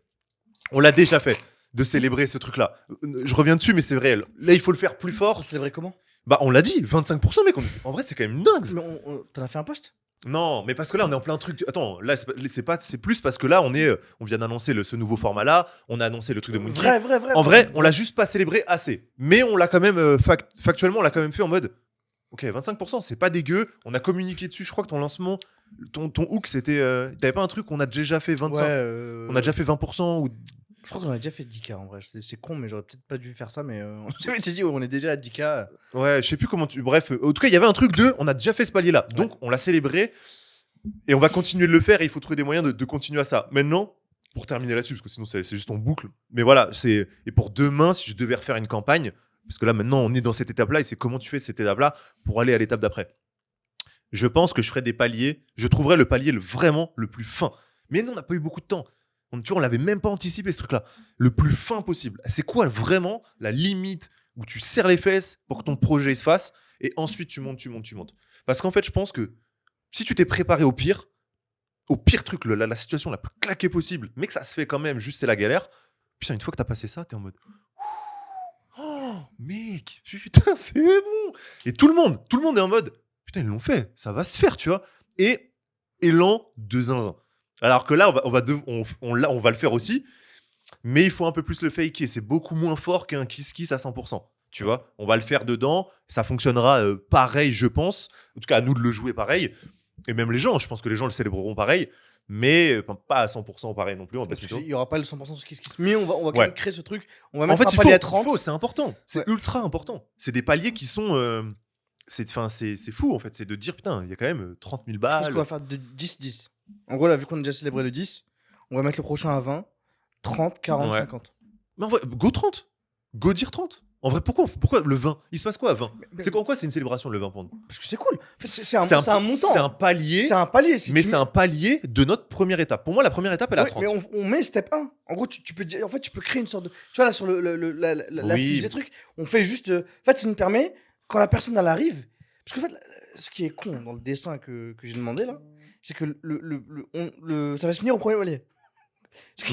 On l'a déjà fait de célébrer ce truc-là. Je reviens dessus, mais c'est réel. Là, il faut le faire plus fort. C'est vrai comment? Bah, on l'a dit, 25%, mec. En vrai, c'est quand même dingue. Mais t'en as fait un post? Non, mais parce que là, on est en plein truc. Attends, là, c'est plus parce que là, on vient d'annoncer ce nouveau format-là. On a annoncé le truc de Monkey. Vrai. En vrai, on l'a juste pas célébré assez. Mais on l'a quand même, factuellement, on l'a quand même fait en mode. Ok, 25%, c'est pas dégueu. On a communiqué dessus. Je crois que ton lancement, ton hook, c'était. T'avais pas un truc qu'on a déjà fait 25 On a déjà fait 20% ou. Je crois qu'on a déjà fait 10K en vrai. C'est con, mais j'aurais peut-être pas dû faire ça. Mais j'avais dit, on est déjà à 10K. Ouais, je sais plus comment tu. Bref, en tout cas, il y avait un truc de. On a déjà fait ce palier-là. Donc, on l'a célébré. Et on va continuer de le faire. Et il faut trouver des moyens de continuer à ça. Maintenant, pour terminer là-dessus, parce que sinon, c'est juste en boucle. Mais voilà, c'est. Et pour demain, si je devais refaire une campagne. Parce que là, maintenant, on est dans cette étape-là. Et c'est comment tu fais cette étape-là pour aller à l'étape d'après. Je pense que je ferais des paliers. Je trouverais le palier vraiment le plus fin. Mais non, on n'a pas eu beaucoup de temps. Tu vois, on l'avait même pas anticipé ce truc-là. Le plus fin possible. C'est quoi vraiment la limite où tu serres les fesses pour que ton projet se fasse et ensuite tu montes. Parce qu'en fait, je pense que si tu t'es préparé au pire truc, la situation la plus claquée possible, mais que ça se fait quand même, juste c'est la galère. Putain, une fois que t'as passé ça, t'es en mode oh mec, putain, c'est bon. Et tout le monde est en mode putain, ils l'ont fait, ça va se faire, tu vois. Et élan de zinzin. Alors que là, on va le faire aussi, mais il faut un peu plus le faker. C'est beaucoup moins fort qu'un kiss à 100%. Tu vois, on va le faire dedans, ça fonctionnera pareil, je pense. En tout cas, à nous de le jouer pareil. Et même les gens, je pense que les gens le célébreront pareil, mais pas à 100% pareil non plus. Il n'y aura pas le 100% sur Kiss Kiss. Mais on va quand même créer ce truc. On va mettre un palier à 30. C'est important. C'est ultra important. C'est des paliers qui sont... c'est fou en fait. C'est de dire putain, il y a quand même 30 000 balles. Je pense qu'on va faire de 10-10. En gros, là, vu qu'on a déjà célébré le 10, on va mettre le prochain à 20, 30, 40, 50. Mais en vrai, go 30. Go dire 30. En vrai, pourquoi le 20 ? Il se passe quoi à 20 ? C'est quoi, c'est une célébration le 20 pour nous ? Parce que c'est cool. En fait, c'est un montant. C'est un palier. C'est un palier. Mais c'est un palier de notre première étape. Pour moi, la première étape, elle est à 30. Mais on met step 1. En gros, tu peux créer une sorte de. Tu vois, là, sur la fiche des trucs, on fait juste. En fait, ça nous permet, quand la personne elle arrive. Parce qu'en fait, ce qui est con dans le dessin que j'ai demandé là, c'est que ça va se finir au premier palier. C'est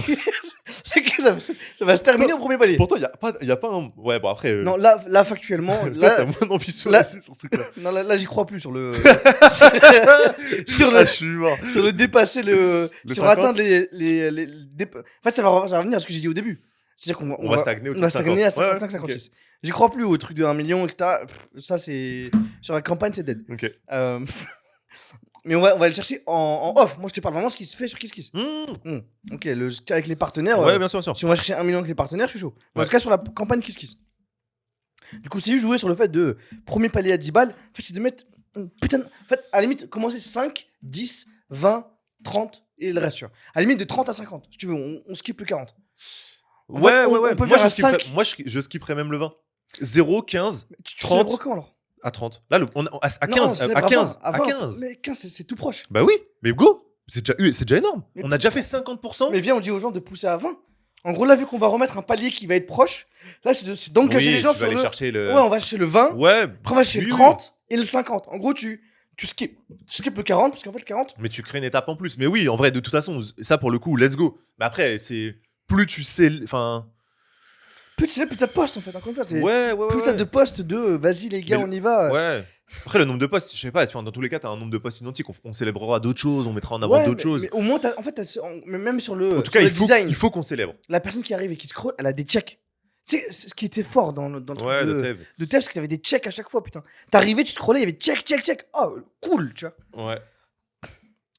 que ça va se terminer au premier palier. Pourtant, il y a pas un. Ouais, bon, après. Non, là factuellement. Toi, t'as moins d'ambition là-dessus sur ce truc-là. Non, là, j'y crois plus sur le. Je suis mort. Sur le dépasser le. Sur 50. atteindre les. En fait, ça va revenir à ce que j'ai dit au début. C'est-à-dire qu'on va stagner à 55, 56. Okay. J'y crois plus au truc de 1 million, etc. Ça, c'est. Sur la campagne, c'est dead. Ok. Mais on va aller chercher en off. Moi, je te parle vraiment de ce qui se fait sur Kiss Kiss. Ok, avec les partenaires. Ouais, bien sûr. Si on va chercher 1 million avec les partenaires, je suis chaud. En tout cas, sur la campagne Kiss Kiss. Du coup, c'est juste jouer sur le fait de premier palier à 10 balles. En fait, c'est de mettre putain. En fait, à la limite, commencer 5, 10, 20, 30 et le reste. Tu vois. À la limite, de 30 à 50. Si tu veux, on skip le 40. Ouais. On peut faire à 5. Moi, je skipperais même le 20. 0, 15, Tu 30. quand alors à 30. Là, à 15. Non, à 15. à 20. À 15. Mais 15, c'est tout proche. Bah oui, mais go. C'est déjà énorme. Mais on a déjà fait 50%. Mais viens, on dit aux gens de pousser à 20. En gros, là, vu qu'on va remettre un palier qui va être proche, là, c'est d'engager les gens sur le. Chercher le. Ouais, on va chercher le 20. Ouais. Après, on va chercher le 30 et le 50. En gros, tu skip le 40, parce qu'en fait, le 40. Mais tu crées une étape en plus. Mais oui, en vrai, de toute façon, ça pour le coup, let's go. Mais après, c'est. Plus tu sais. Enfin. Plus tu sais, plus t'as de postes en fait. Encore une fois, c'est. Ouais. Plus t'as de postes de vas-y les gars, on y va. Ouais. Après, le nombre de postes, je sais pas, dans tous les cas, t'as un nombre de postes identique. On célébrera d'autres choses, on mettra en avant d'autres choses. Mais au moins, en fait, même sur le, en tout cas, design. Il faut qu'on célèbre. La personne qui arrive et qui scroll, elle a des checks. C'est ce qui était fort dans le truc Ouais, de Tev. de Tev, c'est que t'avais des checks à chaque fois, putain. T'arrivais, tu scrollais, il y avait check, check, check. Oh, cool, tu vois. Ouais.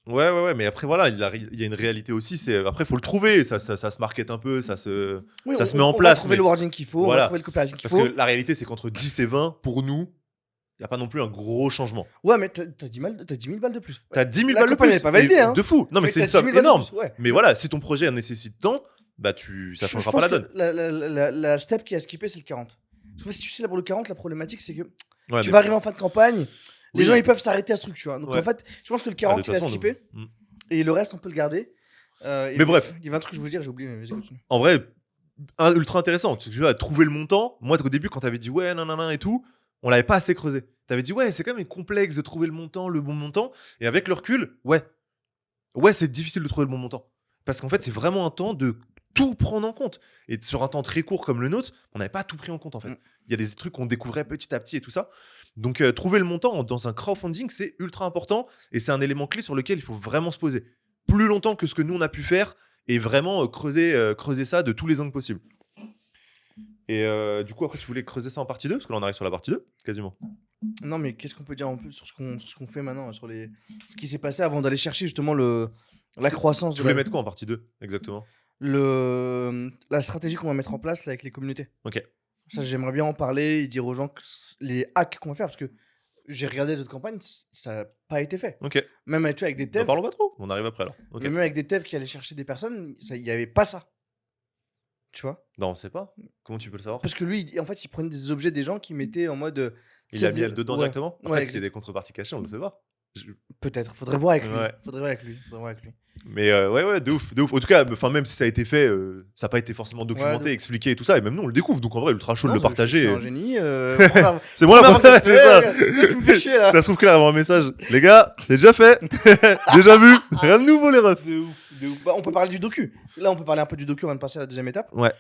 Ouais, mais après, voilà, il y a une réalité aussi. Après, il faut le trouver. Ça se market un peu, ça se met en on va place. trouver Mais le wording qu'il faut, on va voilà. trouver le copywriting qu'il Parce faut. que la réalité, c'est qu'entre 10 et 20, pour nous, il n'y a pas non plus un gros changement. Ouais, mais t'as 10 000 balles de plus. T'as 10 000 La balles de campagne, plus. elle est pas validée, Et hein. de fou. Non, mais c'est une t'as 10 000 somme balles de énorme. plus, ouais. Mais voilà, si ton projet nécessite tant, bah ça Je changera pense pas la que donne. la step qui a skippé, c'est le 40. Parce que si tu sais, pour le 40, la problématique, c'est que Ouais, tu mais- vas arriver en fin de campagne, les Oui. gens, ils peuvent s'arrêter à ce truc, tu vois. Donc, Ouais. en fait, je pense que le Ah, 40, de toute il a façon, skippé. nous- Et le reste, on peut le garder. Mais bref. Il y avait un truc que je voulais dire, j'ai oublié, mais vas-y, continue. En vrai, ultra intéressant. Tu vois, trouver le montant. Moi, au début, quand t'avais dit ouais, non et tout, on l'avait pas assez creusé. T'avais dit ouais, c'est quand même complexe de trouver le montant, le bon montant. Et avec le recul, ouais, c'est difficile de trouver le bon montant. Parce qu'en fait, c'est vraiment un temps de tout prendre en compte. Et sur un temps très court comme le nôtre, on n'avait pas tout pris en compte en fait. Il y a des trucs qu'on découvrait petit à petit et tout ça. Donc, trouver le montant dans un crowdfunding, c'est ultra important. Et c'est un élément clé sur lequel il faut vraiment se poser. Plus longtemps que ce que nous, on a pu faire. Et vraiment creuser ça de tous les angles possibles. Et du coup, après, tu voulais creuser ça en partie 2 parce que là, on arrive sur la partie 2, quasiment. Non, mais qu'est-ce qu'on peut dire en plus sur ce qu'on fait maintenant, sur ce qui s'est passé avant d'aller chercher justement la croissance Tu de voulais mettre quoi en partie 2, exactement? la stratégie qu'on va mettre en place là, avec les communautés. Ok. Ça, j'aimerais bien en parler et dire aux gens les hacks qu'on va faire parce que j'ai regardé les autres campagnes, ça n'a pas été fait. Ok. Même tu vois, avec des N'en devs, parlons pas trop, on arrive après là. Ok. mais même avec des devs qui allaient chercher des personnes, il n'y avait pas ça. Tu vois? Non, on sait pas. Comment tu peux le savoir? Parce que lui, en fait, il prenait des objets des gens qui mettaient en mode. Il a mis elle dedans ouais. directement? Après, Ouais, est-ce qu'il y a des contreparties cachées, on le sait pas. Peut-être, faudrait voir avec lui. Ouais. Faudrait voir avec lui. Mais ouais, de ouf. En tout cas, même si ça a été fait, ça n'a pas été forcément documenté, Ouais, expliqué et tout ça. Et même nous, on le découvre. Donc en vrai, ultra chaud de Non, le partager. Je suis un génie. C'est moi la première, c'est ça. Tu me fais chier là. Ça se trouve qu'il va avoir un message. Les gars, c'est déjà fait. Déjà vu. Rien de nouveau, les refs. De ouf. Bah, on peut parler du docu. Là, on peut parler un peu du docu avant de passer à la deuxième étape. Ouais.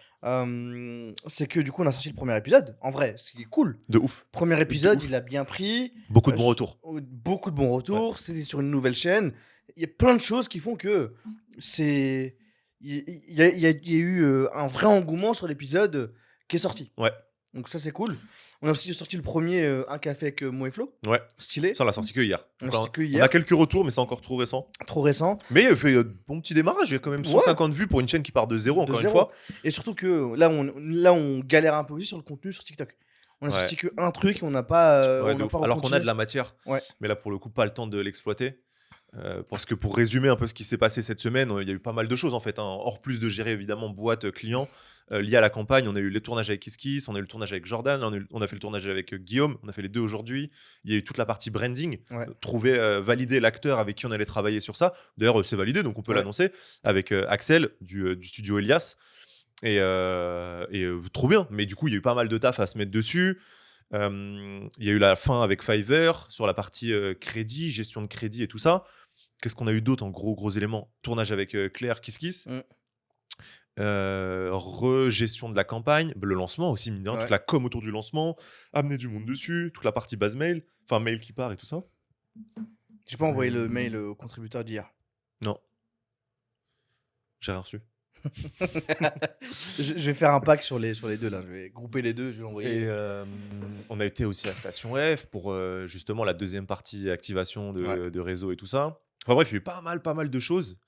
C'est que du coup, on a sorti le premier épisode. En vrai, ce qui est cool. De ouf. Premier épisode, ouf. il a bien pris. Beaucoup de bons retours. Beaucoup de bons retours. C'était sur une nouvelle chaîne. Il y a plein de choses qui font que c'est. Il y a eu un vrai engouement sur l'épisode qui est sorti. Ouais. Donc ça, c'est cool. On a aussi sorti le premier Un café avec Mo et Flo. Ouais. Stylé. Ça, on l'a sorti que hier. On l'a Enfin, sorti que on hier. a quelques retours, mais c'est encore trop récent. Trop récent. Mais il fait bon petit démarrage. Il y a quand même 150 vues pour une chaîne qui part de zéro, encore une fois. Et surtout que là, on galère un peu aussi sur le contenu sur TikTok. On a sorti que un truc et on n'a pas. Alors qu'on a de la matière. Ouais. Mais là, pour le coup, pas le temps de l'exploiter. Parce que pour résumer un peu ce qui s'est passé cette semaine, il y a eu pas mal de choses en fait. Hors plus de gérer évidemment boîte client lié à la campagne, on a eu les tournages avec KissKiss, on a eu le tournage avec Jordan, on a fait le tournage avec Guillaume, on a fait les deux aujourd'hui. Il y a eu toute la partie branding, trouver, valider l'acteur avec qui on allait travailler sur ça. D'ailleurs, c'est validé, donc on peut l'annoncer avec Axel du studio Elias. Et trop bien. Mais du coup, il y a eu pas mal de taf à se mettre dessus. Il y a eu la fin avec Fiverr sur la partie crédit, gestion de crédit et tout ça. Qu'est-ce qu'on a eu d'autre en gros éléments? Tournage avec Claire KissKiss. Gestion de la campagne, le lancement aussi, mine de rien, toute la com autour du lancement, amener du monde dessus, toute la partie base mail, enfin mail qui part et tout ça. J'ai pas envoyé le mail au contributeur d'hier. Non. J'ai rien reçu. Je vais faire un pack sur les deux là, je vais grouper les deux, je vais l'envoyer. Et on a été aussi à Station F pour justement la deuxième partie activation de réseau et tout ça. Enfin bref, il y a eu pas mal de choses.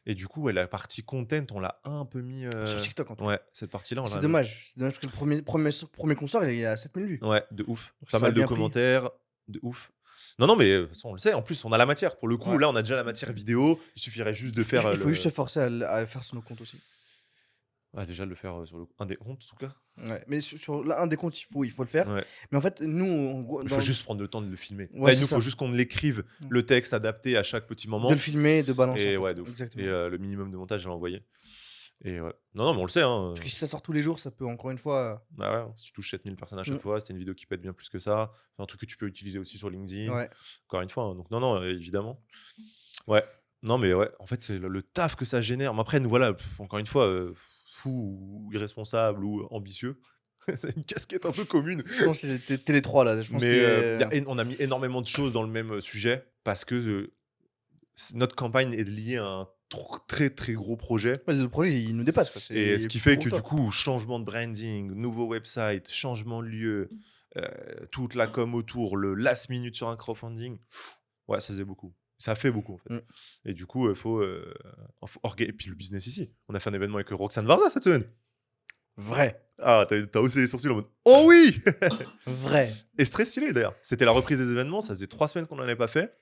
Et du coup, la partie content, on l'a un peu mis sur TikTok en tout cas. Ouais, cette partie-là. C'est dommage. C'est dommage parce que le premier qu'on sort, il est à 7000 vues. Ouais, de ouf. Donc, pas mal de commentaires, de ouf. Non, mais ça, on le sait. En plus, on a la matière. Pour le coup, là, on a déjà la matière vidéo. Il suffirait juste de faire. Il faut juste se forcer à le faire sur nos comptes aussi. Ouais, déjà de le faire sur un des comptes, en tout cas. Ouais, mais sur un des comptes, il faut le faire. Ouais. Mais en fait, nous. Il faut juste prendre le temps de le filmer. Ouais, il nous faut juste qu'on l'écrive, le texte adapté à chaque petit moment. De le filmer et de balancer. Et ouais, de ouf. Exactement. Et le minimum de montage, j'ai envoyé. Et ouais. Non, mais on le sait. Hein. Parce que si ça sort tous les jours, ça peut encore une fois. Ah ouais, si tu touches 7000 personnes à chaque fois, c'était une vidéo qui peut être bien plus que ça. C'est un truc que tu peux utiliser aussi sur LinkedIn. Ouais. Encore une fois. Hein. Donc, non, évidemment. Ouais. Non, mais ouais, en fait, c'est le taf que ça génère. Mais après, nous, voilà, encore une fois, fou ou irresponsable ou ambitieux. C'est une casquette un peu commune. Je pense que t'es les trois là. Je pense mais on a mis énormément de choses dans le même sujet parce que notre campagne est liée à très très gros projet. Ouais, le projet, il nous dépasse, quoi. Et ce C'est qui fait que pour du toi. coup, changement de branding, nouveau website, changement de lieu, toute la com autour, le last minute sur un crowdfunding, ouais, ça faisait beaucoup. Ça fait beaucoup en fait. Mm. Et du coup, il faut, et puis le business ici. On a fait un événement avec Roxane Varza cette semaine. Vrai. Ah, t'as haussé les sourcils en mode oh oui. Vrai. Et c'est très stylé d'ailleurs. C'était la reprise des événements, ça faisait 3 semaines qu'on n'en avait pas fait.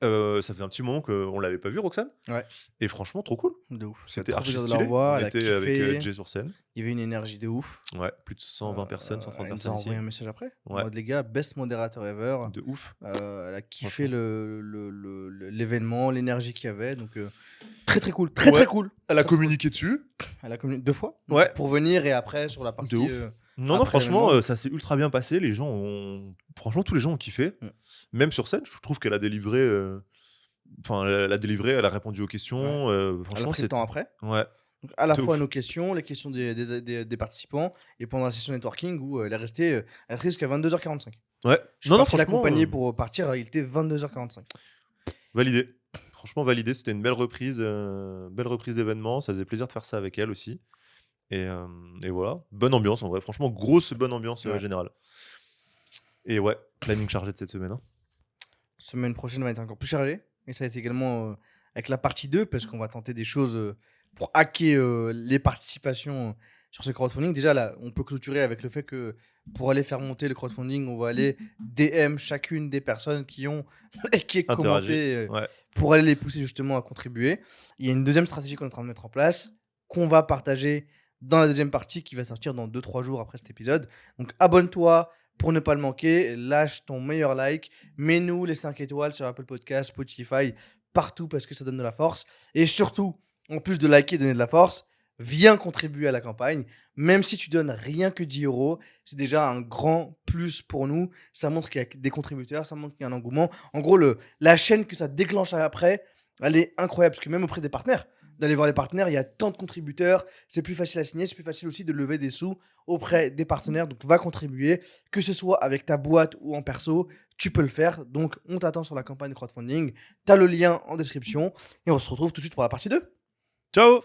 Ça faisait un petit moment qu'on l'avait pas vu, Roxane. Ouais. Et franchement, trop cool. De ouf. C'était trop archi plaisir de la stylé. revoir. On Elle a était avec kiffé. Jay sur scène. Il y avait une énergie de ouf. Ouais, plus de 120 personnes, 130 Elle nous a personnes ici. envoyé un message après. Ouais. En mode, les gars, best modérateur ever. De ouf. Elle a kiffé Franchement. l'événement, l'énergie qu'il y avait. Donc, très très cool. Très Ouais. très cool. Elle a Très, communiqué dessus. Elle a communiqué 2 fois. Ouais. Pour venir et après sur la partie. De ouf. Non, après franchement, l'événement. ça s'est ultra bien passé. Les gens ont. Franchement, tous les gens ont kiffé. Mm. Même sur scène, je trouve qu'elle a délivré. Enfin, elle a délivré, elle a répondu aux questions. Elle a Franchement, pris le temps après. Ouais. Donc, à la De fois ouf. nos questions, les questions des participants et pendant la session networking où elle est restée jusqu'à 22h45. Ouais. Je suis Non, parti franchement. l'accompagner pour partir, il était 22h45. Validé. Franchement, validé. C'était une belle reprise d'événement. Ça faisait plaisir de faire ça avec elle aussi. Et voilà. Bonne ambiance en vrai. Franchement, grosse bonne ambiance Ouais. générale. Et ouais, planning chargé de cette semaine. Hein. Semaine prochaine va être encore plus chargée. Et ça va être également avec la partie 2 parce qu'on va tenter des choses pour hacker les participations sur ce crowdfunding. Déjà, là, on peut clôturer avec le fait que pour aller faire monter le crowdfunding, on va aller DM chacune des personnes qui ont commenté Ouais. pour aller les pousser justement à contribuer. Il y a une deuxième stratégie qu'on est en train de mettre en place, qu'on va partager dans la deuxième partie qui va sortir dans 2-3 jours après cet épisode. Donc abonne-toi pour ne pas le manquer, lâche ton meilleur like, mets-nous les 5 étoiles sur Apple Podcast, Spotify, partout parce que ça donne de la force. Et surtout, en plus de liker et donner de la force, viens contribuer à la campagne. Même si tu donnes rien que 10 €, c'est déjà un grand plus pour nous. Ça montre qu'il y a des contributeurs, ça montre qu'il y a un engouement. En gros, la chaîne que ça déclenche après, elle est incroyable. Parce que même auprès des partenaires, d'aller voir les partenaires, il y a tant de contributeurs, c'est plus facile à signer, c'est plus facile aussi de lever des sous auprès des partenaires. Donc va contribuer, que ce soit avec ta boîte ou en perso, tu peux le faire. Donc on t'attend sur la campagne de crowdfunding. Tu as le lien en description et on se retrouve tout de suite pour la partie 2. Ciao.